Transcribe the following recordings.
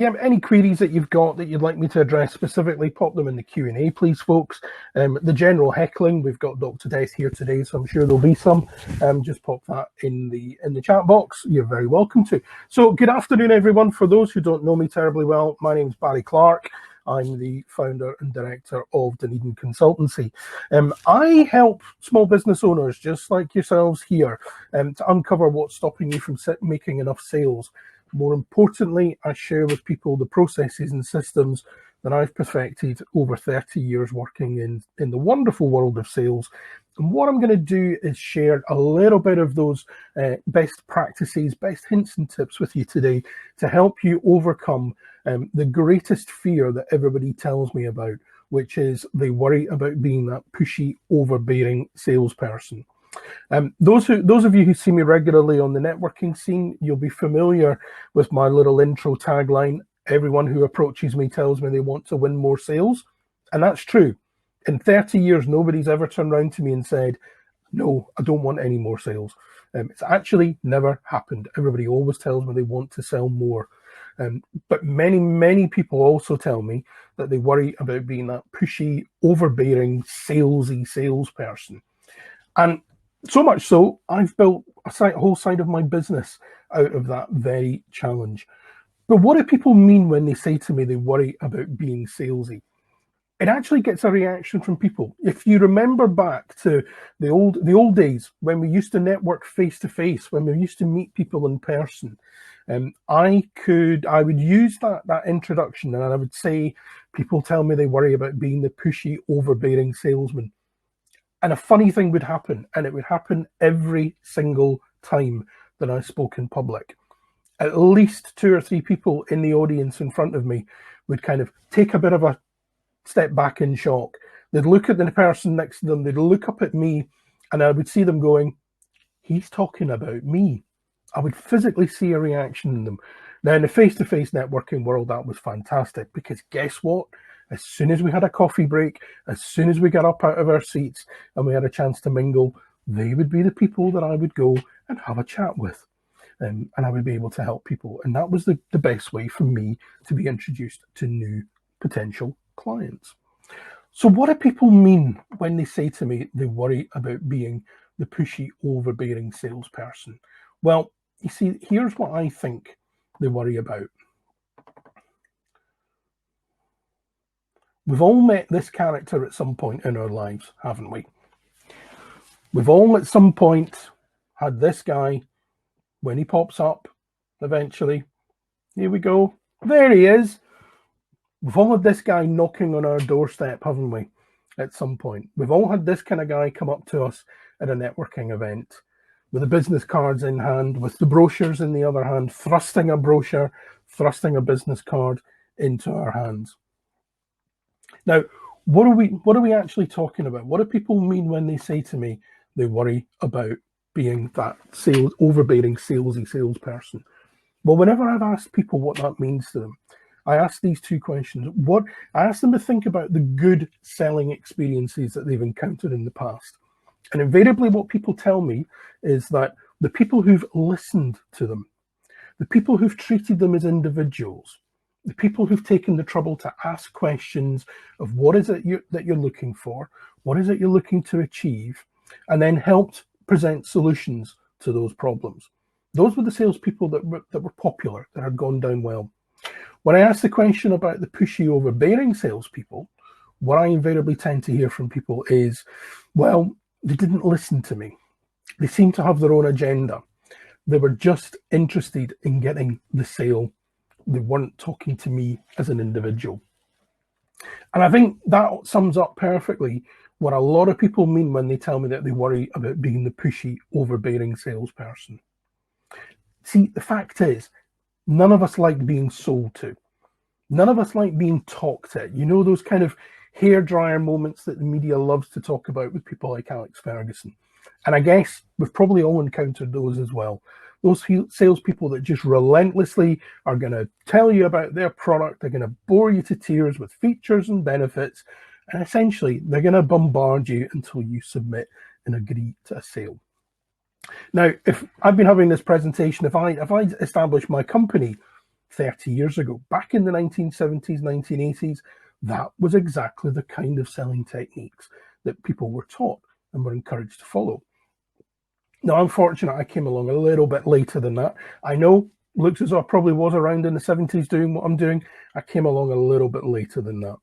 Yeah, any queries that you've got that you'd like me to address specifically, pop them in the Q&A, please, folks. The general heckling, we've got Dr. Death here today, so I'm sure there'll be some. Just pop that in the chat box. You're very welcome to. So, good afternoon, everyone. For those who don't know me terribly well, my name is Barry Clark. I'm the founder and director of Dunedin Consultancy. I help small business owners, just like yourselves here, to uncover what's stopping you from making enough sales. More importantly, I share with people the processes and systems that I've perfected over 30 years working in the wonderful world of sales. And what I'm going to do is share a little bit of those best practices, best hints and tips with you today to help you overcome the greatest fear that everybody tells me about, which is they worry about being that pushy, overbearing salesperson. Those of you who see me regularly on the networking scene, you'll be familiar with my little intro tagline. Everyone who approaches me tells me they want to win more sales. And that's true. In 30 years, nobody's ever turned around to me and said, no, I don't want any more sales. It's actually never happened. Everybody always tells me they want to sell more. But many, many people also tell me that they worry about being that pushy, overbearing, salesy salesperson. And so much so, I've built a whole side of my business out of that very challenge. But what do people mean when they say to me they worry about being salesy? It actually gets a reaction from people. If you remember back to the old days when we used to network face to face, when we used to meet people in person, I would use that introduction and I would say, people tell me they worry about being the pushy, overbearing salesman. And a funny thing would happen, and it would happen every single time that I spoke in public. At least 2 or 3 people in the audience in front of me would kind of take a bit of a step back in shock. They'd look at the person next to them, they'd look up at me, and I would see them going, he's talking about me. I would physically see a reaction in them. Now, in the face-to-face networking world, that was fantastic, because guess what? As soon as we had a coffee break, as soon as we got up out of our seats and we had a chance to mingle, they would be the people that I would go and have a chat with. And I would be able to help people. And that was the best way for me to be introduced to new potential clients. So what do people mean when they say to me they worry about being the pushy, overbearing salesperson? Well, you see, here's what I think they worry about. We've all met this character at some point in our lives, haven't we? We've all at some point had this guy, when he pops up, eventually, here we go, there he is. We've all had this guy knocking on our doorstep, haven't we, at some point? We've all had this kind of guy come up to us at a networking event with the business cards in hand, with the brochures in the other hand, thrusting a brochure, thrusting a business card into our hands. Now, what are we actually talking about? What do people mean when they say to me they worry about being that overbearing, salesy salesperson? Well, whenever I've asked people what that means to them, I ask these 2 questions. I ask them to think about the good selling experiences that they've encountered in the past. And invariably what people tell me is that the people who've listened to them, the people who've treated them as individuals, the people who've taken the trouble to ask questions of what is it that you're looking for, what is it you're looking to achieve, and then helped present solutions to those problems. Those were the salespeople that were popular, that had gone down well. When I ask the question about the pushy, overbearing salespeople, what I invariably tend to hear from people is, well, they didn't listen to me. They seem to have their own agenda. They were just interested in getting the sale. They weren't talking to me as an individual. And I think that sums up perfectly what a lot of people mean when they tell me that they worry about being the pushy, overbearing salesperson. See, the fact is, none of us like being sold to. None of us like being talked at. You know, those kind of hairdryer moments that the media loves to talk about with people like Alex Ferguson. And I guess we've probably all encountered those as well. Those salespeople that just relentlessly are going to tell you about their product. They're going to bore you to tears with features and benefits. And essentially, they're going to bombard you until you submit and agree to a sale. Now, if I've been having this presentation, if I establish my company 30 years ago. Back in the 1970s, 1980s, that was exactly the kind of selling techniques that people were taught and were encouraged to follow. Now, I'm fortunate I came along a little bit later than that. I know, looks as though I probably was around in the 70s doing what I'm doing. I came along a little bit later than that.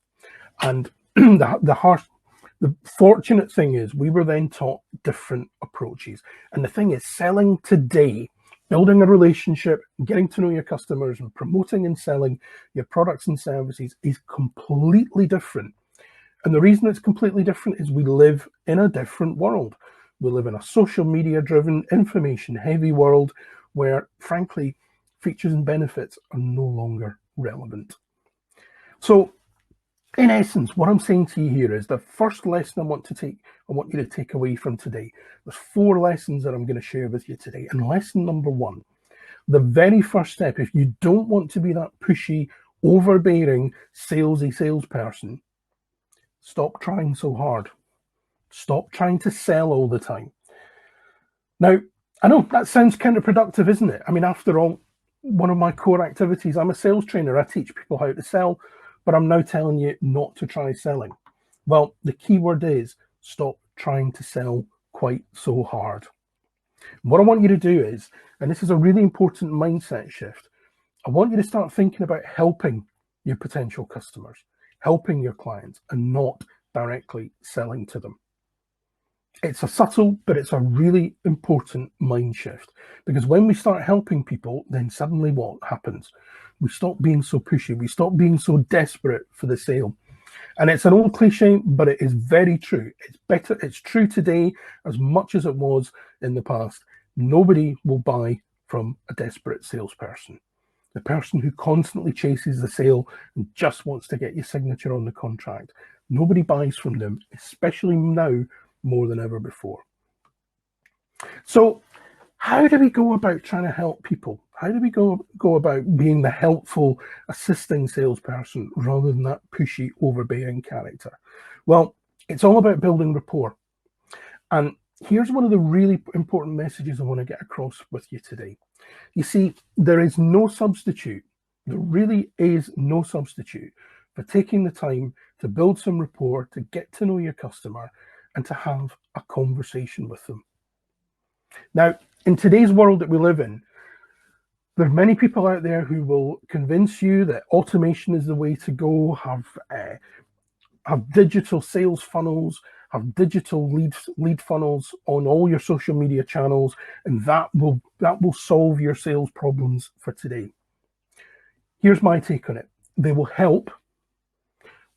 And the fortunate thing is we were then taught different approaches. And the thing is, selling today, building a relationship, getting to know your customers and promoting and selling your products and services is completely different. And the reason it's completely different is we live in a different world. We live in a social media driven, information heavy world where, frankly, features and benefits are no longer relevant. So, in essence, what I'm saying to you here is the first lesson I want you to take away from today. There's 4 lessons that I'm going to share with you today. And lesson number 1, the very first step, if you don't want to be that pushy, overbearing, salesy salesperson, stop trying so hard. Stop trying to sell all the time. Now, I know that sounds counterproductive, isn't it? I mean, after all, one of my core activities, I'm a sales trainer. I teach people how to sell, but I'm now telling you not to try selling. Well, the key word is stop trying to sell quite so hard. What I want you to do is, and this is a really important mindset shift, I want you to start thinking about helping your potential customers, helping your clients, and not directly selling to them. It's a subtle, but it's a really important mind shift, because when we start helping people, then suddenly what happens? We stop being so pushy. We stop being so desperate for the sale. And it's an old cliche, but it is very true. It's true today as much as it was in the past. Nobody will buy from a desperate salesperson. The person who constantly chases the sale and just wants to get your signature on the contract. Nobody buys from them, especially now more than ever before. So how do we go about trying to help people? How do we go about being the helpful, assisting salesperson rather than that pushy, overbearing character? Well, it's all about building rapport. And here's one of the really important messages I want to get across with you today. You see, there is no substitute. There really is no substitute for taking the time to build some rapport, to get to know your customer, and to have a conversation with them. Now, in today's world that we live in, there are many people out there who will convince you that automation is the way to go, have digital sales funnels, have digital lead funnels on all your social media channels, and that will solve your sales problems for today. Here's my take on it. They will help.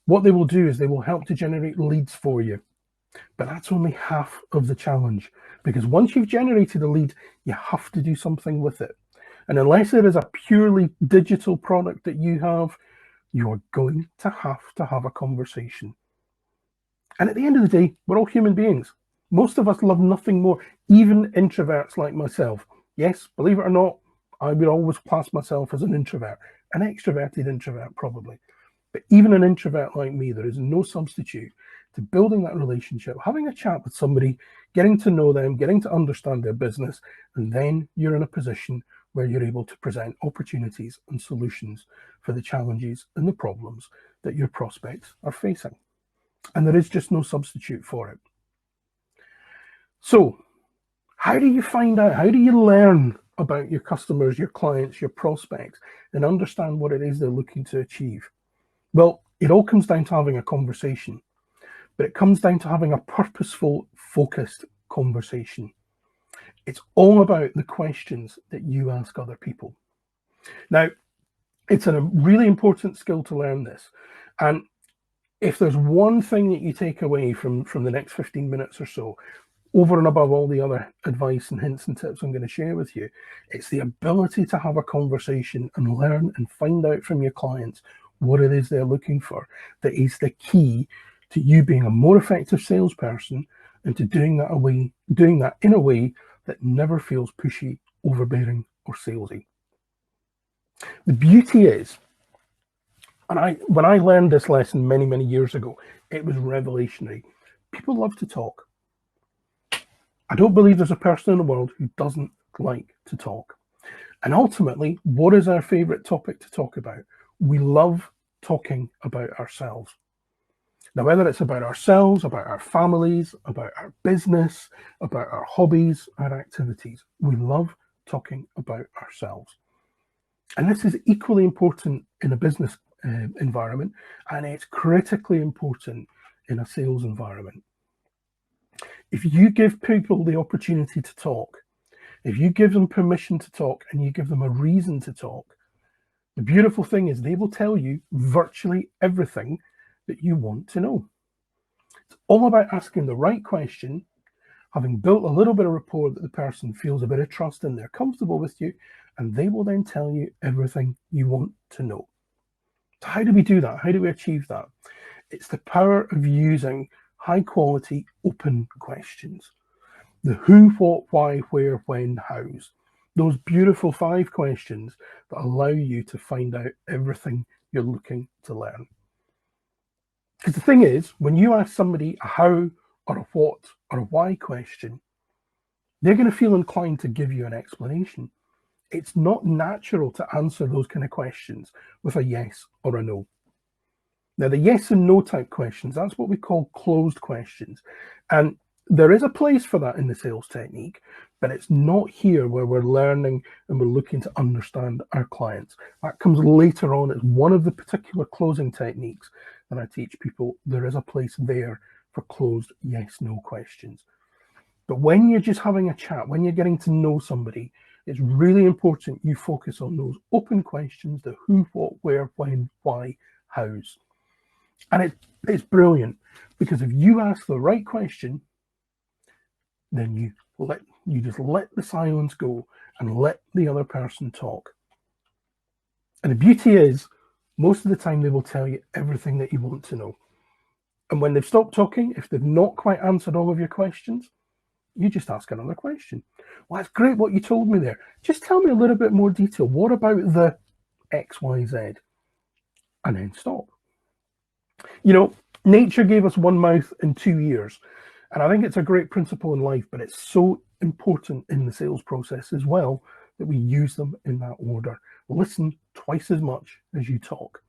What they will do is they will help to generate leads for you. But that's only half of the challenge, because once you've generated a lead, you have to do something with it. And unless it is a purely digital product that you have, you're going to have a conversation. And at the end of the day, we're all human beings. Most of us love nothing more, even introverts like myself. Yes, believe it or not, I would always class myself as an introvert, an extroverted introvert probably. But even an introvert like me, there is no substitute to building that relationship, having a chat with somebody, getting to know them, getting to understand their business, and then you're in a position where you're able to present opportunities and solutions for the challenges and the problems that your prospects are facing. And there is just no substitute for it. So, how do you find out? How do you learn about your customers, your clients, your prospects, and understand what it is they're looking to achieve? Well, it all comes down to having a conversation, but it comes down to having a purposeful, focused conversation. It's all about the questions that you ask other people. Now, it's a really important skill to learn this. And if there's one thing that you take away from the next 15 minutes or so, over and above all the other advice and hints and tips I'm going to share with you, it's the ability to have a conversation and learn and find out from your clients what it is they're looking for. That is the key to you being a more effective salesperson and to doing that in a way that never feels pushy, overbearing, or salesy. The beauty is, and when I learned this lesson many, many years ago, it was revolutionary. People love to talk. I don't believe there's a person in the world who doesn't like to talk. And ultimately, what is our favorite topic to talk about? We love talking about ourselves. Now, whether it's about ourselves, about our families, about our business, about our hobbies, our activities, we love talking about ourselves. And this is equally important in a business environment, and it's critically important in a sales environment. If you give people the opportunity to talk, if you give them permission to talk and you give them a reason to talk, the beautiful thing is they will tell you virtually everything that you want to know. It's all about asking the right question, having built a little bit of rapport that the person feels a bit of trust and they're comfortable with you, and they will then tell you everything you want to know. So how do we do that? How do we achieve that? It's the power of using high quality open questions. The who, what, why, where, when, hows. Those beautiful 5 questions that allow you to find out everything you're looking to learn. Because the thing is, when you ask somebody a how or a what or a why question, they're going to feel inclined to give you an explanation. It's not natural to answer those kind of questions with a yes or a no. Now, the yes and no type questions, that's what we call closed questions. And there is a place for that in the sales technique, but it's not here where we're learning and we're looking to understand our clients. That comes later on as one of the particular closing techniques that I teach people. There is a place there for closed yes-no questions. But when you're just having a chat, when you're getting to know somebody, it's really important you focus on those open questions, the who, what, where, when, why, hows. And it's brilliant, because if you ask the right question, then you just let the silence go and let the other person talk. And the beauty is, most of the time they will tell you everything that you want to know. And when they've stopped talking, if they've not quite answered all of your questions, you just ask another question. Well, that's great what you told me there. Just tell me a little bit more detail. What about the X, Y, Z? And then stop. You know, nature gave us one mouth and 2 ears. And I think it's a great principle in life, but it's so important in the sales process as well that we use them in that order. Listen twice as much as you talk.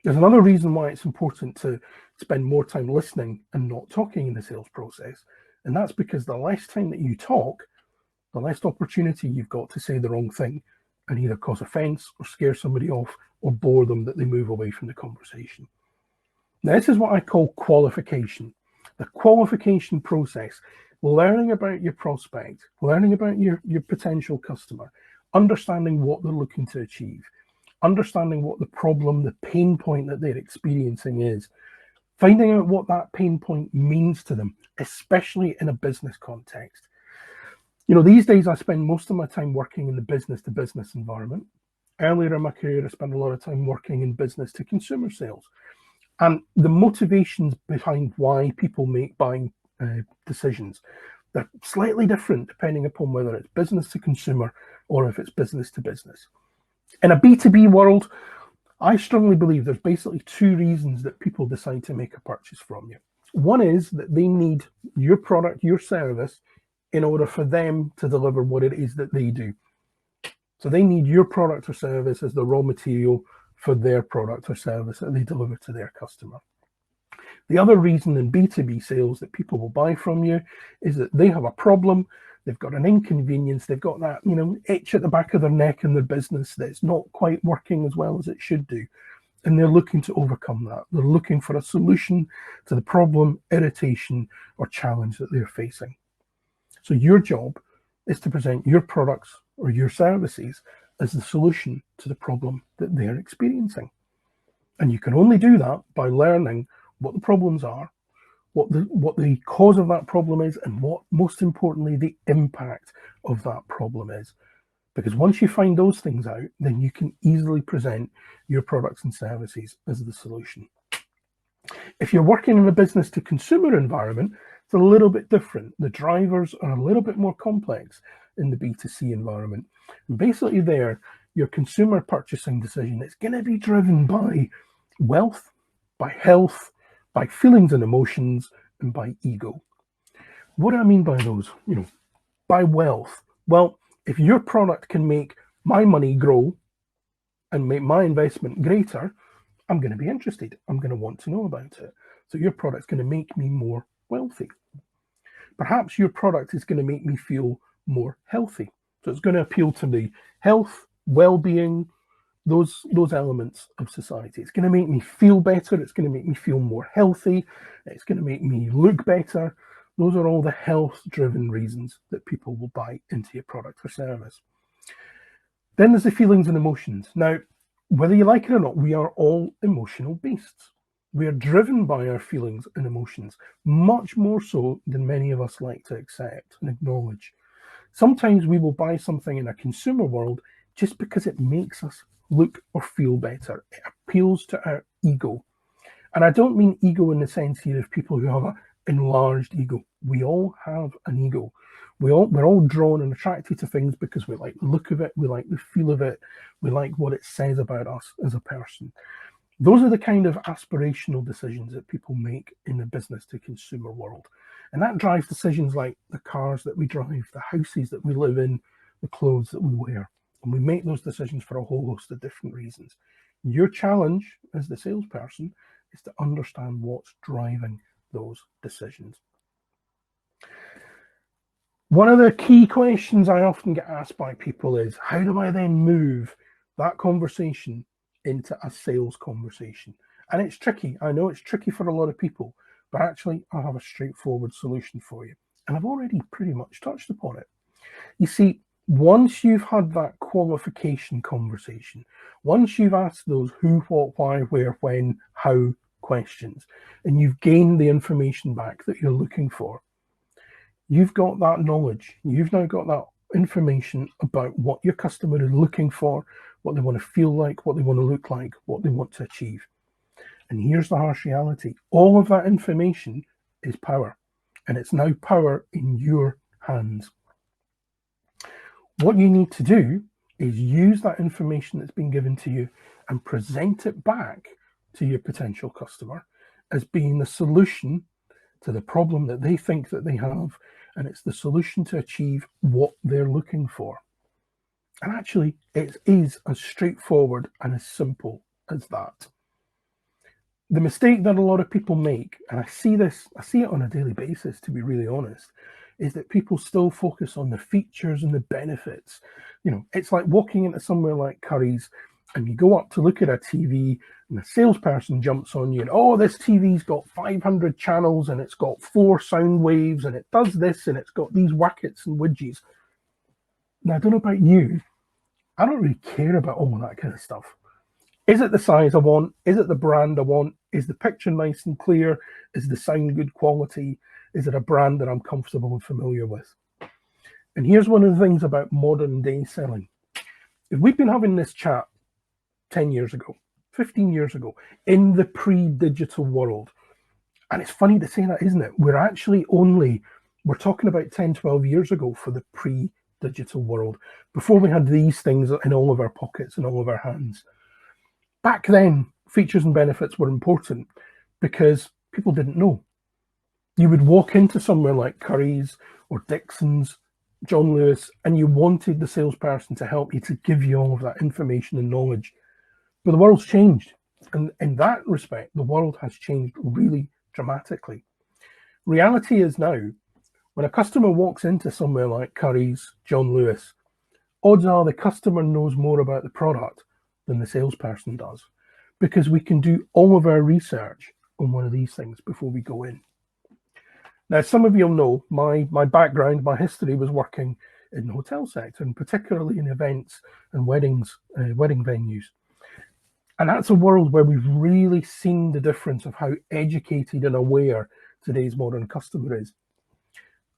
There's another reason why it's important to spend more time listening and not talking in the sales process. And that's because the less time that you talk, the less opportunity you've got to say the wrong thing and either cause offense or scare somebody off or bore them that they move away from the conversation. Now, this is what I call qualification. The qualification process, learning about your prospect, learning about your potential customer, understanding what they're looking to achieve, understanding what the problem, the pain point that they're experiencing is, finding out what that pain point means to them, especially in a business context. You know, these days I spend most of my time working in the business to business environment. Earlier in my career, I spent a lot of time working in business to consumer sales. And the motivations behind why people make buying decisions, they're slightly different depending upon whether it's business to consumer or if it's business to business. In a B2B world, I strongly believe there's basically 2 reasons that people decide to make a purchase from you. One is that they need your product, your service, in order for them to deliver what it is that they do. So they need your product or service as the raw material for their product or service that they deliver to their customer. The other reason in B2B sales that people will buy from you is that they have a problem, they've got an inconvenience, they've got that, itch at the back of their neck in their business that's not quite working as well as it should do. And they're looking to overcome that. They're looking for a solution to the problem, irritation, or challenge that they're facing. So your job is to present your products or your services as the solution to the problem that they're experiencing. And you can only do that by learning what the problems are, what the cause of that problem is, and what, most importantly, the impact of that problem is. Because once you find those things out, then you can easily present your products and services as the solution. If you're working in a business to consumer environment, it's a little bit different. The drivers are a little bit more complex in the B2C environment. And basically there, your consumer purchasing decision is going to be driven by wealth, by health, by feelings and emotions, and by ego. What do I mean by those? By wealth. Well, If your product can make my money grow and make my investment greater, I'm going to be interested. I'm going to want to know about it. So your product's going to make me more wealthy. Perhaps your product is going to make me feel more healthy. So it's going to appeal to the health, well-being, those elements of society. It's going to make me feel better. It's going to make me feel more healthy. It's going to make me look better. Those are all the health-driven reasons that people will buy into your product or service. Then there's the feelings and emotions. Now, whether you like it or not, we are all emotional beasts. We are driven by our feelings and emotions, much more so than many of us like to accept and acknowledge. Sometimes we will buy something in a consumer world just because it makes us look or feel better. It appeals to our ego. And I don't mean ego in the sense here of people who have an enlarged ego. We all have an ego. We're all drawn and attracted to things because we like the look of it, we like the feel of it, we like what it says about us as a person. Those are the kind of aspirational decisions that people make in the business to consumer world. And that drives decisions like the cars that we drive, the houses that we live in, the clothes that we wear. And we make those decisions for a whole host of different reasons. Your challenge as the salesperson is to understand what's driving those decisions. One of the key questions I often get asked by people is, how do I then move that conversation into a sales conversation? And it's tricky. I know it's tricky for a lot of people, but actually I have a straightforward solution for you. And I've already pretty much touched upon it. You see, once you've had that qualification conversation, once you've asked those who, what, why, where, when, how questions, and you've gained the information back that you're looking for, you've got that knowledge. You've now got that information about what your customer is looking for, what they want to feel like, what they want to look like, what they want to achieve. And here's the harsh reality. All of that information is power, and it's now power in your hands. What you need to do is use that information that's been given to you and present it back to your potential customer as being the solution to the problem that they think that they have, and it's the solution to achieve what they're looking for. And actually, it is as straightforward and as simple as that. The mistake that a lot of people make, and I see it on a daily basis, to be really honest, is that people still focus on the features and the benefits. You know, it's like walking into somewhere like Curry's and you go up to look at a TV and the salesperson jumps on you and, oh, this TV's got 500 channels and it's got 4 sound waves and it does this and it's got these wackets and widgets. Now, I don't know about you, I don't really care about all that kind of stuff. Is it the size I want? Is it the brand I want? Is the picture nice and clear? Is the sound good quality? Is it a brand that I'm comfortable and familiar with? And here's one of the things about modern day selling. If we've been having this chat 10 years ago, 15 years ago, in the pre-digital world, and it's funny to say that, isn't it? We're talking about 10, 12 years ago for the pre-digital world, before we had these things in all of our pockets and all of our hands. Back then, features and benefits were important because people didn't know. You would walk into somewhere like Curry's or Dixon's, John Lewis, and you wanted the salesperson to help you, to give you all of that information and knowledge. But the world's changed. And in that respect, the world has changed really dramatically. Reality is now, when a customer walks into somewhere like Curry's, John Lewis, odds are the customer knows more about the product than the salesperson does, because we can do all of our research on one of these things before we go in. Now, some of you'll know my background, my history was working in the hotel sector, and particularly in events and weddings, wedding venues. And that's a world where we've really seen the difference of how educated and aware today's modern customer is.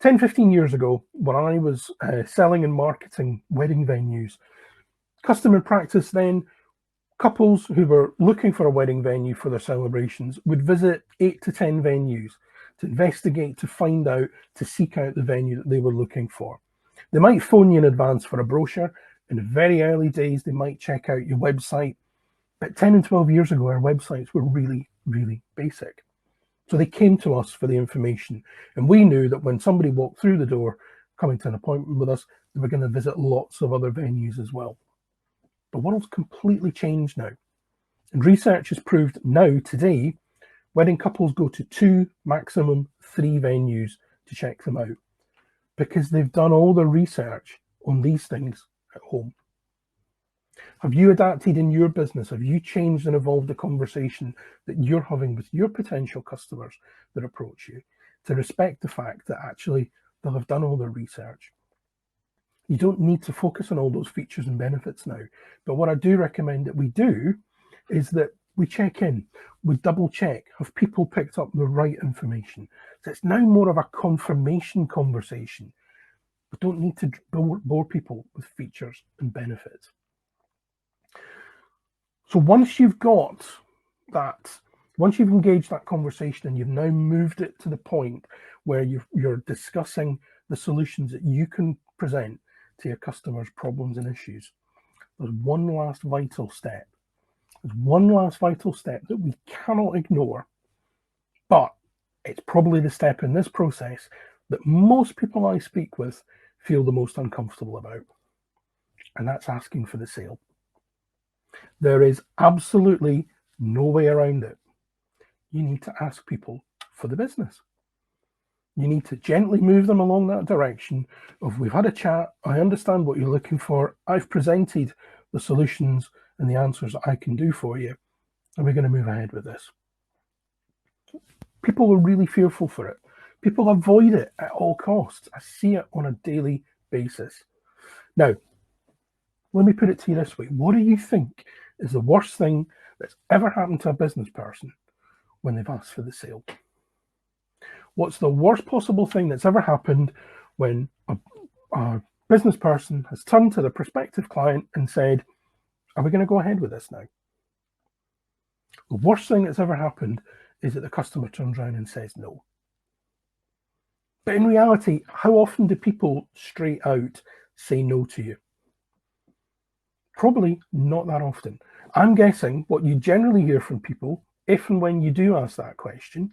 10, 15 years ago, when I was selling and marketing wedding venues, customer practice then, couples who were looking for a wedding venue for their celebrations would visit 8 to 10 venues to investigate, to find out, to seek out the venue that they were looking for. They might phone you in advance for a brochure. In the very early days, they might check out your website. But 10 and 12 years ago, our websites were really, really basic. So they came to us for the information. And we knew that when somebody walked through the door, coming to an appointment with us, They were going to visit lots of other venues as well. The world's completely changed now. And research has proved now, today, wedding couples go to 2, maximum 3 venues to check them out, because they've done all the research on these things at home. Have you adapted in your business? Have you changed and evolved the conversation that you're having with your potential customers that approach you to respect the fact that actually they'll have done all their research? You don't need to focus on all those features and benefits now. But what I do recommend that we do is that we check in, we double check, have people picked up the right information? So it's now more of a confirmation conversation. We don't need to bore people with features and benefits. So once you've got that, once you've engaged that conversation and you've now moved it to the point where you're discussing the solutions that you can present to your customers' problems and issues, there's one last vital step. There's one last vital step that we cannot ignore, but it's probably the step in this process that most people I speak with feel the most uncomfortable about, and that's asking for the sale. There is absolutely no way around it. You need to ask people for the business. You need to gently move them along that direction of, we've had a chat, I understand what you're looking for, I've presented the solutions and the answers that I can do for you, and we're going to move ahead with this. People are really fearful for it. People avoid it at all costs. I see it on a daily basis. Now, let me put it to you this way. What do you think is the worst thing that's ever happened to a business person when they've asked for the sale? What's the worst possible thing that's ever happened when a business person has turned to the prospective client and said, are we going to go ahead with this now? The worst thing that's ever happened is that the customer turns around and says no. But in reality, how often do people straight out say no to you? Probably not that often. I'm guessing what you generally hear from people, if and when you do ask that question,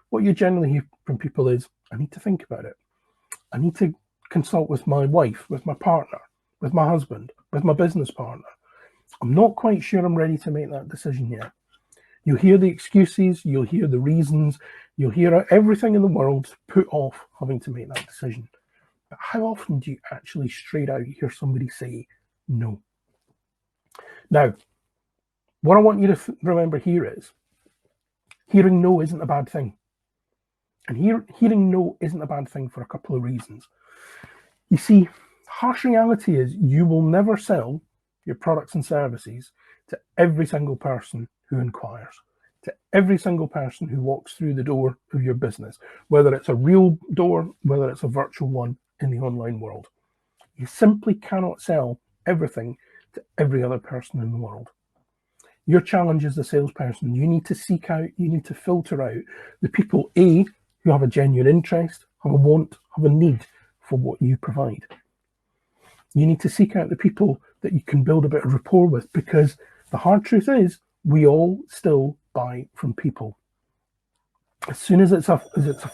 what you generally hear from people is, I need to think about it. I need to consult with my wife, with my partner, with my husband, with my business partner. I'm not quite sure I'm ready to make that decision yet. You'll hear the excuses, you'll hear the reasons, you'll hear everything in the world to put off having to make that decision. But how often do you actually straight out hear somebody say no? Now, what I want you to remember here is, hearing no isn't a bad thing. And hearing no isn't a bad thing for a couple of reasons. You see, harsh reality is you will never sell your products and services to every single person who inquires, to every single person who walks through the door of your business, whether it's a real door, whether it's a virtual one in the online world. You simply cannot sell everything to every other person in the world. Your challenge as a salesperson, you need to seek out, you need to filter out the people, A, who have a genuine interest, have a want, have a need for what you provide. You need to seek out the people that you can build a bit of rapport with, because the hard truth is we all still buy from people. As soon as it's a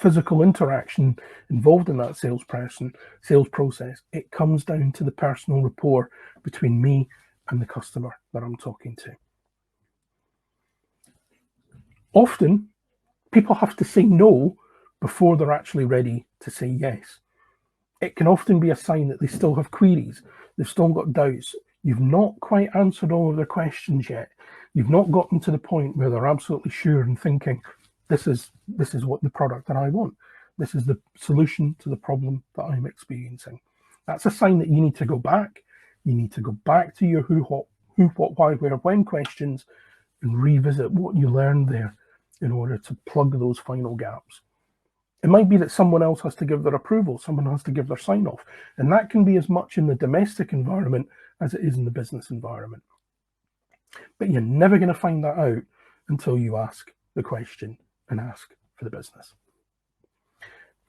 physical interaction involved in that sales process, it comes down to the personal rapport between me and the customer that I'm talking to. Often, people have to say no before they're actually ready to say yes. It can often be a sign that they still have queries, they've still got doubts, you've not quite answered all of their questions yet, you've not gotten to the point where they're absolutely sure and thinking, this is what the product that I want, this is the solution to the problem that I'm experiencing. That's a sign that you need to go back, to your who, what, why, where, when questions, and revisit what you learned there in order to plug those final gaps. It might be that someone else has to give their approval, someone has to give their sign off, and that can be as much in the domestic environment as it is in the business environment. But you're never going to find that out until you ask the question and ask for the business.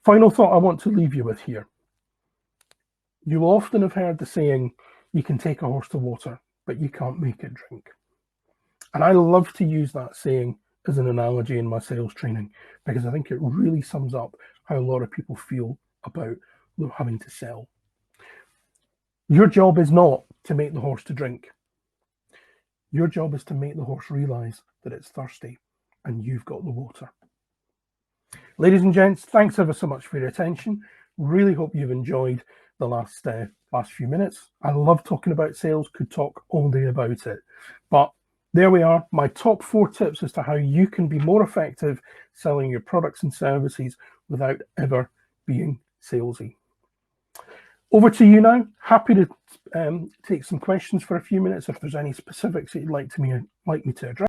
Final thought I want to leave you with here. You'll often have heard the saying, you can take a horse to water, but you can't make it drink. And I love to use that saying as an analogy in my sales training, because I think it really sums up how a lot of people feel about having to sell. Your job is not to make the horse to drink. Your job is to make the horse realise that it's thirsty and you've got the water. Ladies and gents, thanks ever so much for your attention. Really hope you've enjoyed the last few minutes. I love talking about sales, could talk all day about it. But there we are, my top 4 tips as to how you can be more effective selling your products and services without ever being salesy. Over to you now. Happy to take some questions for a few minutes if there's any specifics that you'd like me to address.